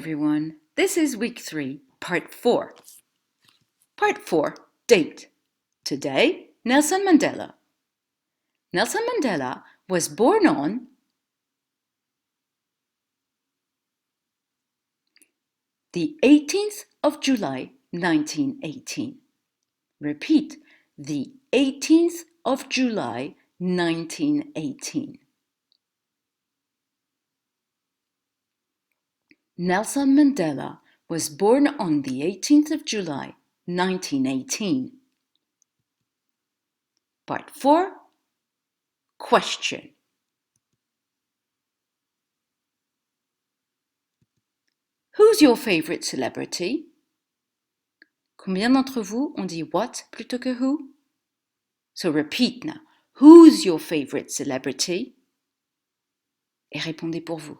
everyone. This is week 3, part 4. Part 4, date. Today, Nelson Mandela. Nelson Mandela was born on the 18th of July, 1918. Repeat, the 18th of July, 1918. Nelson Mandela was born on the 18th of July, 1918. Part 4, question. Who's your favorite celebrity? Combien d'entre vous ont dit what plutôt que who? So repeat now. Who's your favorite celebrity? Et répondez pour vous.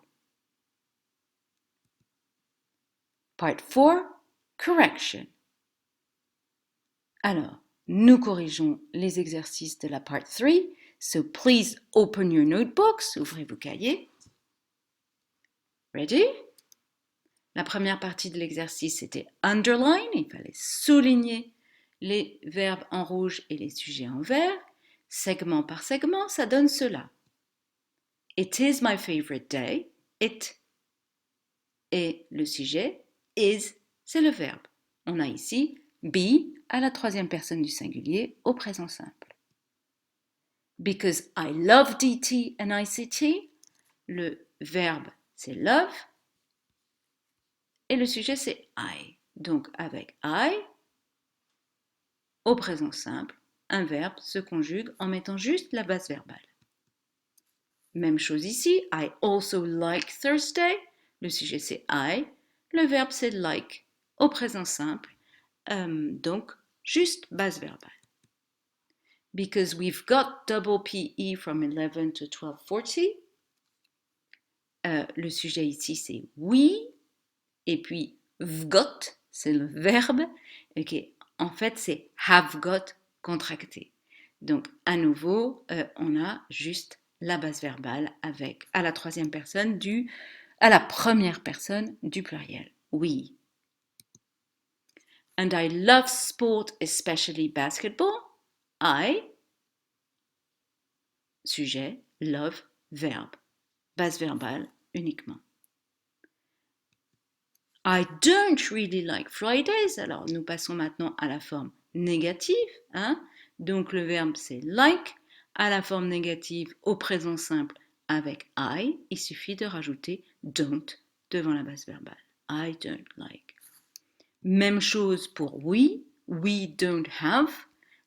Part 4, correction. Alors, nous corrigeons les exercices de la part 3. So please open your notebooks. Ouvrez vos cahiers. Ready? La première partie de l'exercice, c'était underline. Il fallait souligner les verbes en rouge et les sujets en vert. Segment par segment, ça donne cela. It is my favorite day. It est le sujet. Is, c'est le verbe. On a ici be à la troisième personne du singulier au présent simple. Because I love DT and ICT, le verbe c'est love et le sujet c'est I. Donc avec I, au présent simple, un verbe se conjugue en mettant juste la base verbale. Même chose ici, I also like Thursday, le sujet c'est I, le verbe c'est like, au présent simple, donc juste base verbale. Because we've got double PE from 11 to 12:40, le sujet ici c'est we, et puis "'ve got", c'est le verbe, okay. En fait c'est have got contracté. Donc à nouveau, on a juste la base verbale avec à la troisième personne à la première personne du pluriel. We. And I love sport, especially basketball. I. Sujet, love, verbe. Base verbale uniquement. I don't really like Fridays. Alors, nous passons maintenant à la forme négative. Hein? Donc, le verbe, c'est like. À la forme négative, au présent simple, avec I, il suffit de rajouter don't devant la base verbale. I don't like. Même chose pour we. We don't have.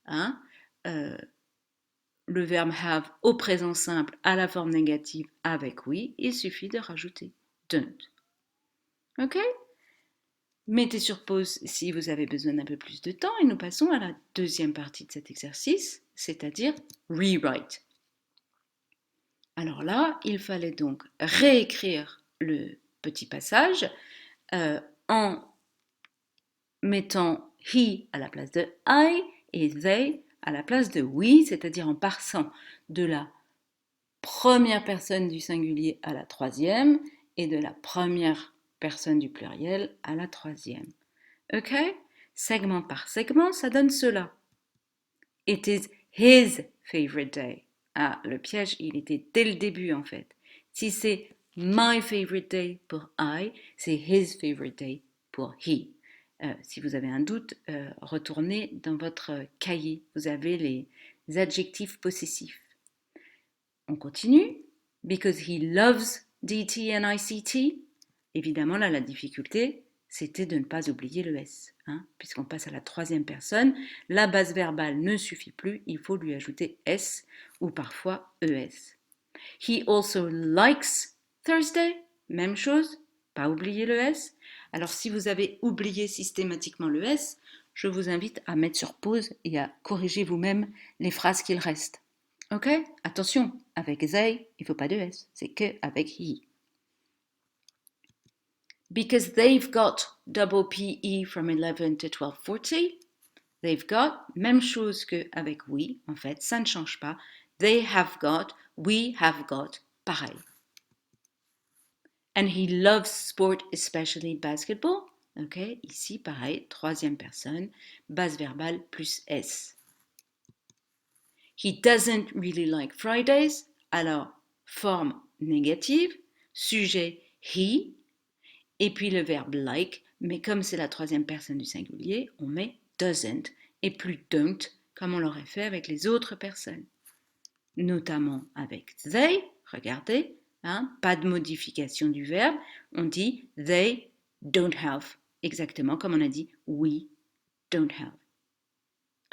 Hein? Le verbe have au présent simple, à la forme négative, avec we, il suffit de rajouter don't. Ok? Mettez sur pause si vous avez besoin d'un peu plus de temps et nous passons à la deuxième partie de cet exercice, c'est-à-dire rewrite. Alors là, il fallait donc réécrire le petit passage en mettant he à la place de I et they à la place de we, c'est-à-dire en passant de la première personne du singulier à la troisième et de la première personne du pluriel à la troisième. Ok? Segment par segment, ça donne cela. It is his favorite day. Ah, le piège, il était dès le début en fait. Si c'est my favorite day pour I, c'est his favorite day pour he. Si vous avez un doute, retournez dans votre cahier. Vous avez les adjectifs possessifs. On continue. Because he loves DT and ICT. Évidemment, là, la difficulté, c'était de ne pas oublier le S. Hein, puisqu'on passe à la troisième personne, la base verbale ne suffit plus, il faut lui ajouter S ou parfois ES. He also likes Thursday. Même chose, pas oublier le S. Alors, si vous avez oublié systématiquement le S, je vous invite à mettre sur pause et à corriger vous-même les phrases qu'il reste. Ok? Attention, avec they, il ne faut pas de S, c'est que avec he. Because they've got double PE from 11 to 12:40. They've got, même chose qu'avec we, en fait, ça ne change pas. They have got, we have got, pareil. And he loves sport, especially basketball. Ok, ici pareil, troisième personne, base verbale plus S. He doesn't really like Fridays. Alors, forme négative, sujet he, et puis le verbe like, mais comme c'est la troisième personne du singulier, on met doesn't et plus don't, comme on l'aurait fait avec les autres personnes. Notamment avec they, regardez, hein, pas de modification du verbe, on dit they don't have, exactement comme on a dit we don't have.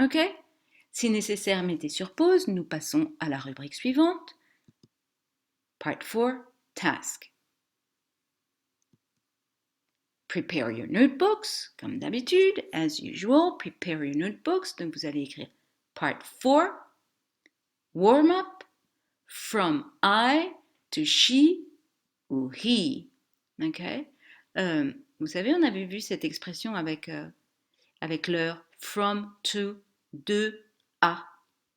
Ok? Si nécessaire, mettez sur pause, nous passons à la rubrique suivante. Part 4, task. Prepare your notebooks, comme d'habitude, as usual, prepare your notebooks. Donc vous allez écrire Part 4, warm up, from I to she ou he. Ok? Vous savez, on avait vu cette expression avec l'heure from to, de, à.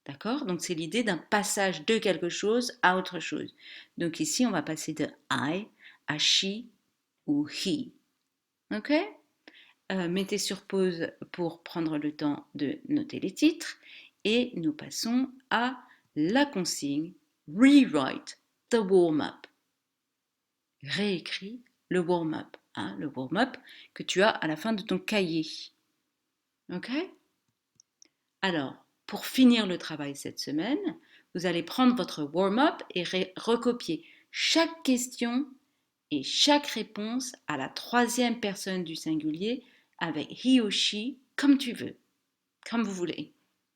D'accord? Donc c'est l'idée d'un passage de quelque chose à autre chose. Donc ici, on va passer de I à she ou he. Ok? Mettez sur pause pour prendre le temps de noter les titres et nous passons à la consigne rewrite the warm-up. Réécris le warm-up, hein, le warm-up que tu as à la fin de ton cahier. Ok? Alors, pour finir le travail cette semaine, vous allez prendre votre warm-up et recopier chaque question et chaque réponse à la troisième personne du singulier avec he ou she comme tu veux, comme vous voulez.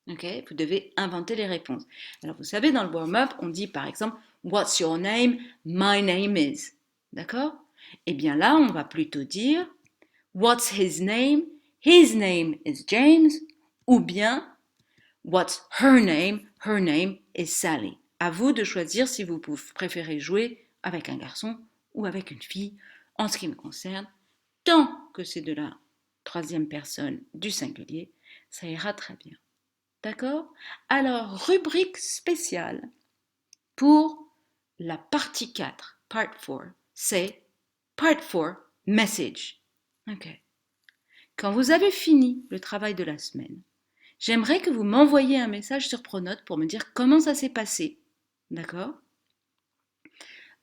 Okay? Vous devez inventer les réponses. Alors vous savez, dans le warm-up, on dit par exemple What's your name? My name is. D'accord? Eh bien là, on va plutôt dire What's his name? His name is James. Ou bien What's her name? Her name is Sally. À vous de choisir si vous préférez jouer avec un garçon ou avec une fille. En ce qui me concerne, tant que c'est de la troisième personne du singulier, ça ira très bien. D'accord? Alors, rubrique spéciale pour la partie 4, part 4, c'est part 4, message. Ok. Quand vous avez fini le travail de la semaine, j'aimerais que vous m'envoyiez un message sur Pronote pour me dire comment ça s'est passé. D'accord?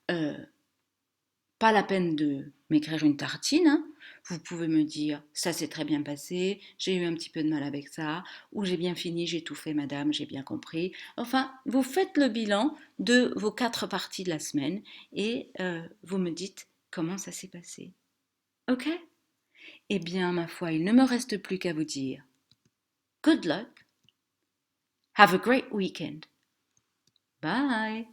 Pas la peine de m'écrire une tartine. Hein. Vous pouvez me dire ça s'est très bien passé, j'ai eu un petit peu de mal avec ça, ou j'ai bien fini, j'ai tout fait madame, j'ai bien compris. Enfin, vous faites le bilan de vos 4 parties de la semaine et vous me dites comment ça s'est passé. Ok? Eh bien, ma foi, il ne me reste plus qu'à vous dire good luck, have a great weekend. Bye!